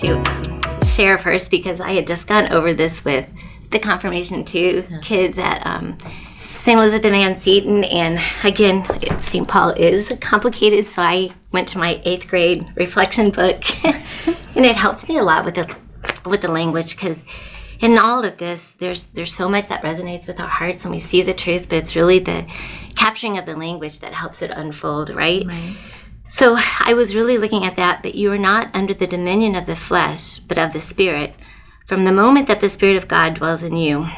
to share first because I had just gone over this with the Confirmation 2 kids at St. Elizabeth Ann Seton, and again, St. Paul is complicated, so I went to my 8th grade reflection book, and it helped me a lot with the language, because in all of this, there's so much that resonates with our hearts when we see the truth, but it's really the capturing of the language that helps it unfold, right? So I was really looking at that, but you are not under the dominion of the flesh, but of the Spirit, from the moment that the Spirit of God dwells in you.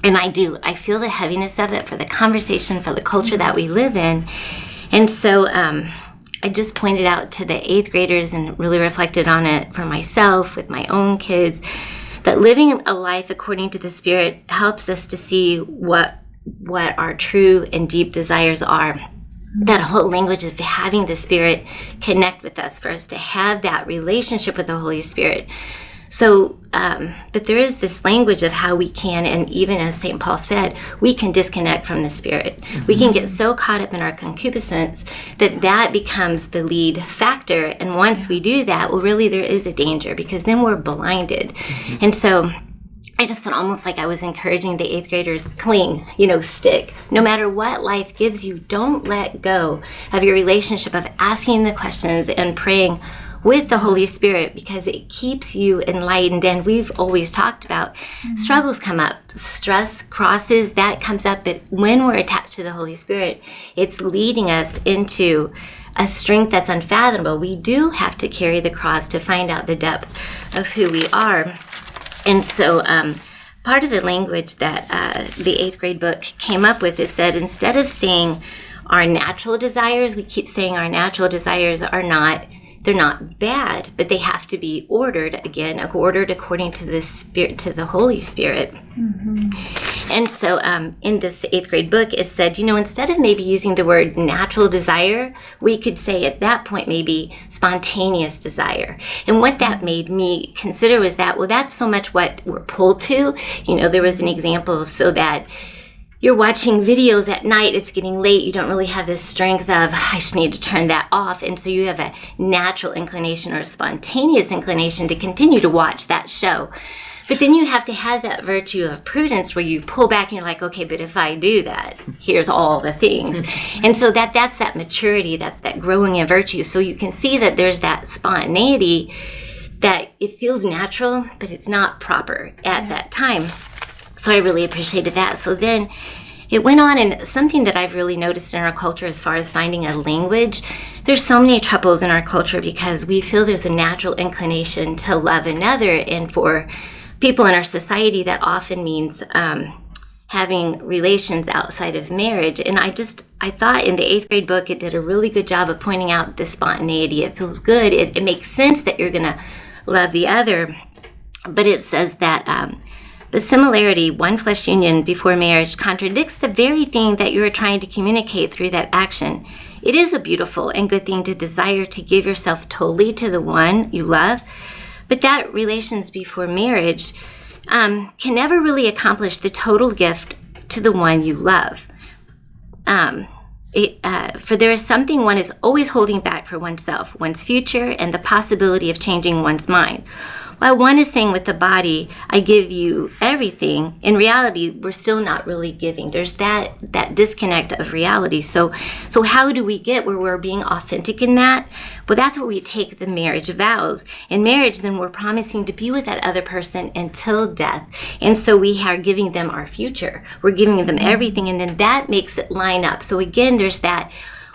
And I feel the heaviness of it for the conversation, for the culture that we live in. And so I just pointed out to the 8th graders and really reflected on it for myself with my own kids, that living a life according to the Spirit helps us to see what our true and deep desires are. That whole language of having the Spirit connect with us, for us to have that relationship with the Holy Spirit. So, but there is this language of how we can, and even as St. Paul said, we can disconnect from the Spirit. We can get so caught up in our concupiscence that becomes the lead factor. And once we do that, well, really there is a danger, because then we're blinded. And so I just felt almost like I was encouraging the 8th graders, cling, stick. No matter what life gives you, don't let go of your relationship of asking the questions and praying with the Holy Spirit, because it keeps you enlightened. And we've always talked about struggles come up, stress, crosses, that comes up. But when we're attached to the Holy Spirit, it's leading us into a strength that's unfathomable. We do have to carry the cross to find out the depth of who we are. And so part of the language that the 8th grade book came up with is that instead of saying our natural desires, we keep saying our natural desires they're not bad, but they have to be ordered according to the Spirit, to the Holy Spirit. And so in this 8th grade book, it said, instead of maybe using the word natural desire, we could say at that point maybe spontaneous desire. And what that made me consider was that, well, that's so much what we're pulled to. There was an example, so that you're watching videos at night, it's getting late, you don't really have this strength of, I just need to turn that off. And so you have a natural inclination or a spontaneous inclination to continue to watch that show. But then you have to have that virtue of prudence where you pull back and you're like, okay, but if I do that, here's all the things. And so that's that maturity, that's that growing in virtue. So you can see that there's that spontaneity, that it feels natural, but it's not proper at that time. So I really appreciated that. So then it went on, and something that I've really noticed in our culture as far as finding a language, there's so many troubles in our culture because we feel there's a natural inclination to love another. And for people in our society, that often means having relations outside of marriage. And I thought in the 8th grade book, it did a really good job of pointing out the spontaneity. It feels good. It makes sense that you're going to love the other. But it says that the similarity, one flesh union before marriage, contradicts the very thing that you are trying to communicate through that action. It is a beautiful and good thing to desire to give yourself totally to the one you love, but that relations before marriage can never really accomplish the total gift to the one you love. For there is something one is always holding back for oneself, one's future, and the possibility of changing one's mind. While one is saying with the body, I give you everything, in reality, we're still not really giving. There's that disconnect of reality. So how do we get where we're being authentic in that? Well, that's where we take the marriage vows. In marriage, then we're promising to be with that other person until death. And so we are giving them our future. We're giving them everything, and then that makes it line up. So again, there's that,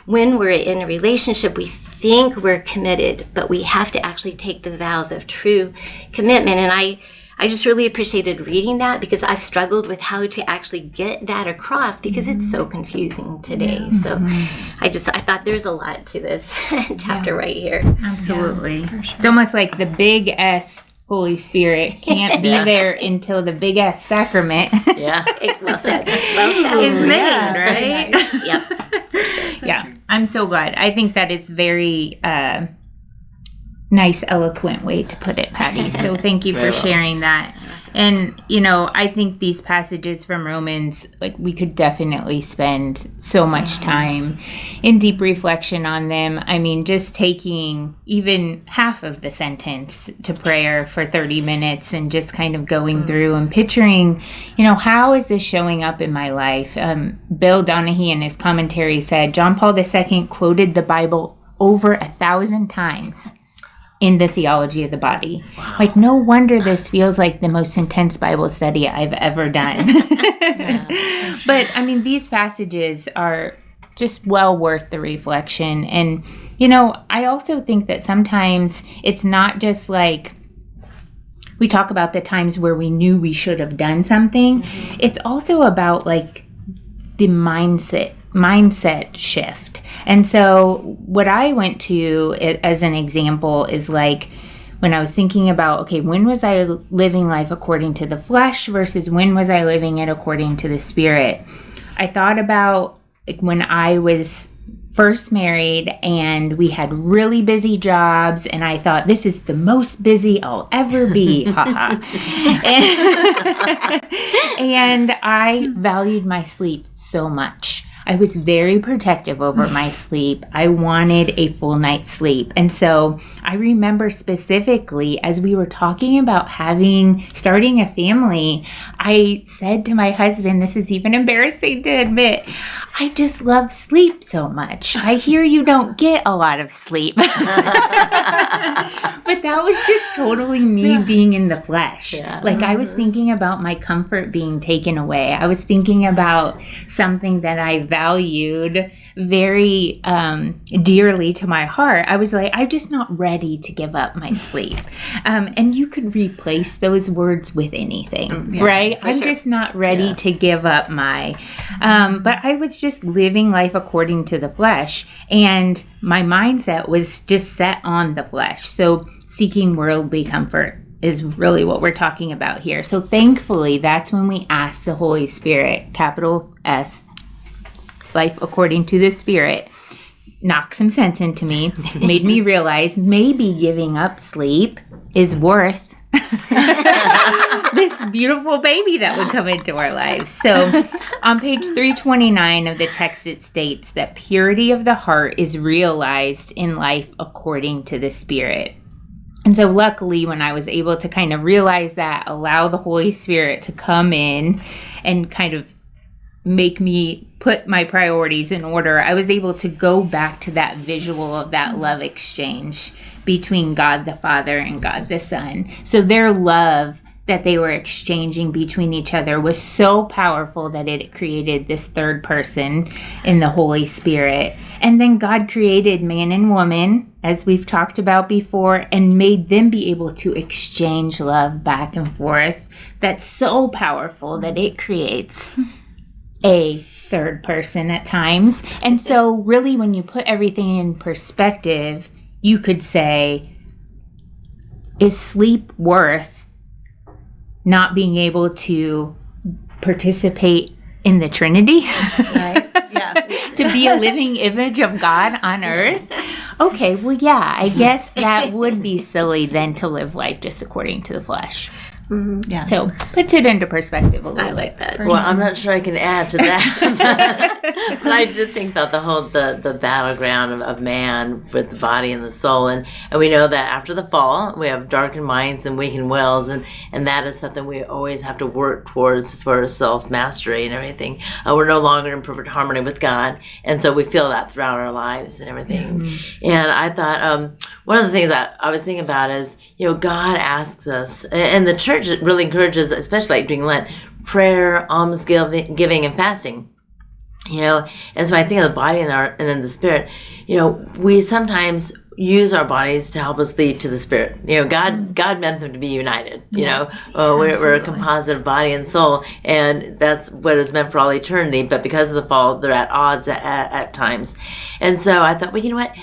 when we're in a relationship, we think we're committed, but we have to actually take the vows of true commitment. And I just really appreciated reading that, because I've struggled with how to actually get that across, because it's so confusing today. So I thought there's a lot to this chapter right here. Absolutely. Sure. It's almost like the big S Holy Spirit can't be there until the big S sacrament Well said. is named, right? Nice. Yep. For sure. Yeah, I'm so glad. I think that is very nice, eloquent way to put it, Patty. So thank you for sharing that. And, you know, I think these passages from Romans, like, we could definitely spend so much time in deep reflection on them. I mean, just taking even half of the sentence to prayer for 30 minutes and just kind of going through and picturing, you know, how is this showing up in my life? Bill Donahue in his commentary said, John Paul II quoted the Bible over 1,000 times in the theology of the body. Wow. Like, no wonder this feels like the most intense Bible study I've ever done. Yeah, sure. But, I mean, these passages are just well worth the reflection. And, you know, I also think that sometimes it's not just like, we talk about the times where we knew we should have done something. Mm-hmm. It's also about, like, the mindset shift. And so what I went to as an example is like when I was thinking about, okay, when was I living life according to the flesh versus when was I living it according to the Spirit? I thought about like when I was first married and we had really busy jobs and I thought, this is the most busy I'll ever be. And I valued my sleep so much. I was very protective over my sleep. I wanted a full night's sleep. And so I remember specifically as we were talking about starting a family, I said to my husband, this is even embarrassing to admit, I just love sleep so much. I hear you don't get a lot of sleep. But that was just totally me being in the flesh. Yeah. Like I was thinking about my comfort being taken away. I was thinking about something that I valued very dearly to my heart. I was like, I'm just not ready to give up my sleep. And you could replace those words with anything, right? I'm just not ready to give up my, but I was just living life according to the flesh. And my mindset was just set on the flesh. So seeking worldly comfort is really what we're talking about here. So thankfully, that's when we ask the Holy Spirit, capital S, life according to the Spirit, knocked some sense into me, made me realize maybe giving up sleep is worth this beautiful baby that would come into our lives. So on page 329 of the text, it states that purity of the heart is realized in life according to the Spirit. And so luckily, when I was able to kind of realize that, allow the Holy Spirit to come in and kind of make me put my priorities in order, I was able to go back to that visual of that love exchange between God the Father and God the Son. So their love that they were exchanging between each other was so powerful that it created this third person in the Holy Spirit. And then God created man and woman, as we've talked about before, and made them be able to exchange love back and forth. That's so powerful that it creates a third person at times. And so really when you put everything in perspective, you could say, is sleep worth not being able to participate in the Trinity? Right. Yeah. To be a living image of God on earth? Okay, well, yeah, I guess that would be silly then to live life just according to the flesh. Mm-hmm. Yeah. So puts it into perspective a little bit. I like that. Well, I'm not sure I can add to that. But I did think about the battleground of man with the body and the soul. And we know that after the fall, we have darkened minds and weakened wills. And that is something we always have to work towards for self-mastery and everything. We're no longer in perfect harmony with God. And so we feel that throughout our lives and everything. Mm-hmm. And I thought one of the things that I was thinking about is, God asks us, and the church really encourages, especially like during Lent, prayer, almsgiving, and fasting. And so I think of the body and then the spirit. We sometimes use our bodies to help us lead to the spirit. God meant them to be united. We're a composite of body and soul, and that's what is meant for all eternity. But because of the fall, they're at odds at times. And so I thought, well, you know what?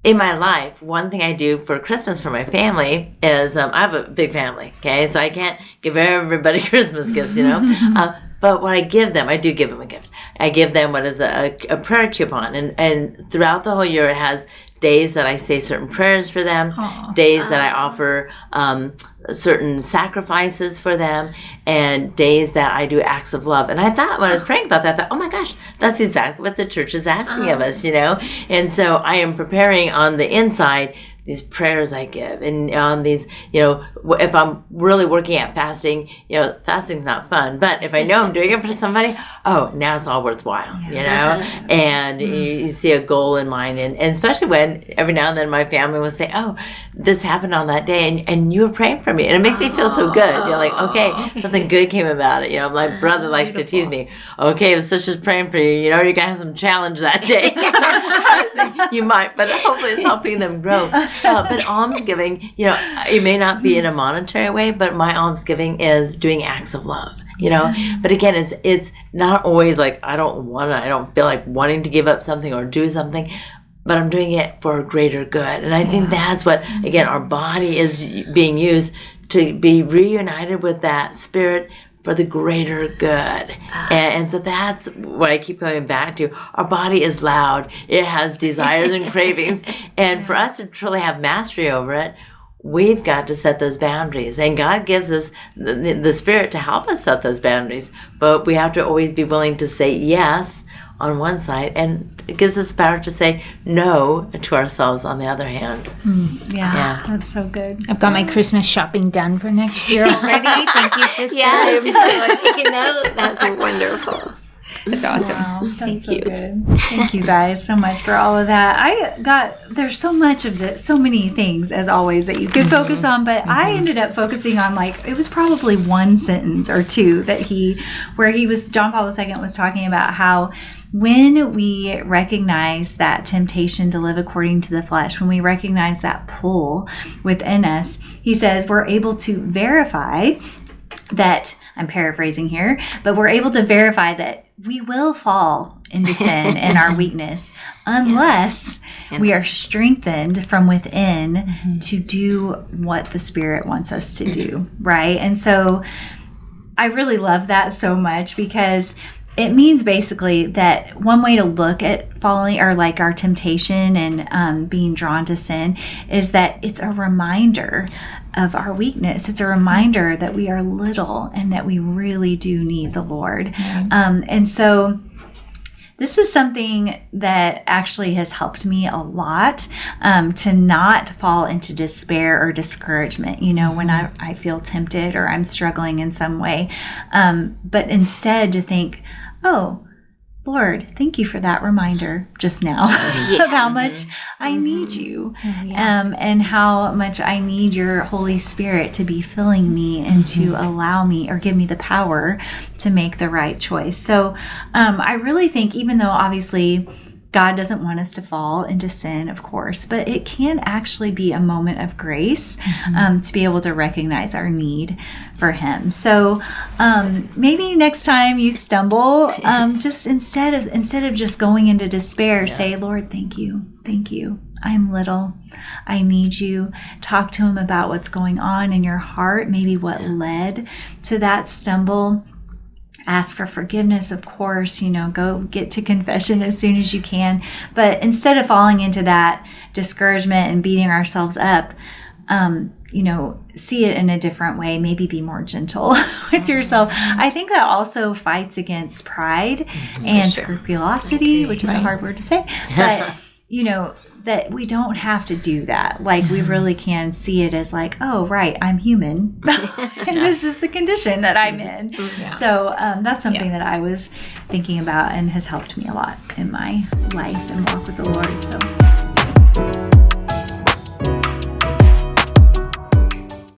In my life, one thing I do for Christmas for my family is I have a big family, okay? So I can't give everybody Christmas gifts, But what I give them, I do give them a gift. I give them what is a prayer coupon. And throughout the whole year, it has days that I say certain prayers for them, days that I offer certain sacrifices for them, and days that I do acts of love. And I thought, when I was praying about that, I thought, oh my gosh, that's exactly what the church is asking of us, And so I am preparing on the inside these prayers I give, and on these, if I'm really working at fasting, fasting's not fun, but if I know I'm doing it for somebody, now it's all worthwhile, and you see a goal in mind, and especially when every now and then my family will say, oh, this happened on that day, and you were praying for me, and it makes me feel so good. You're like, okay, something good came about it. My brother likes to tease me. Okay, if Sister's praying for you, you're gonna have some challenge that day. You might, but hopefully it's helping them grow. But almsgiving, it may not be in a monetary way, but my almsgiving is doing acts of love. But again, it's not always like I don't feel like wanting to give up something or do something, but I'm doing it for a greater good. And I think that's what, again, our body is being used to be reunited with that spirit for the greater good. And so that's what I keep coming back to. Our body is loud. It has desires and cravings. And for us to truly have mastery over it, we've got to set those boundaries. And God gives us the Spirit to help us set those boundaries. But we have to always be willing to say yes on one side, and it gives us the power to say no to ourselves on the other hand. Yeah, that's so good. I've got my Christmas shopping done for next year already. Thank you, sister. Yeah, I'm taking note. That's wonderful. That's awesome. Wow, that's Thank so you. good. Thank you guys so much for all of that. There's so much of this, so many things as always that you could focus on, but I ended up focusing on it was probably one sentence or two that John Paul II was talking about how when we recognize that temptation to live according to the flesh, when we recognize that pull within us, he says we're able to verify that, I'm paraphrasing here, but we're able to verify that we will fall into sin in our weakness unless we are strengthened from within to do what the Spirit wants us to do, right? And so I really love that so much, because it means basically that one way to look at falling, or like our temptation and being drawn to sin, is that it's a reminder of our weakness. It's a reminder that we are little and that we really do need the Lord. And so this is something that actually has helped me a lot, to not fall into despair or discouragement, when I feel tempted or I'm struggling in some way, but instead to think, oh, Lord, thank you for that reminder just now of how much I need you, and how much I need your Holy Spirit to be filling me and to allow me or give me the power to make the right choice. So I really think, even though obviously God doesn't want us to fall into sin, of course, but it can actually be a moment of grace to be able to recognize our need for Him. So maybe next time you stumble, just instead of just going into despair, say, Lord, thank you. I'm little. I need you. Talk to Him about what's going on in your heart, maybe what led to that stumble. Ask for forgiveness, of course, go get to confession as soon as you can. But instead of falling into that discouragement and beating ourselves up, see it in a different way, maybe be more gentle with yourself. I think that also fights against pride and scrupulosity, which is a hard word to say. But, that we don't have to do that. Like, we really can see it as like, oh, right, I'm human. And this is the condition that I'm in. So that's something that I was thinking about and has helped me a lot in my life and walk with the Lord. So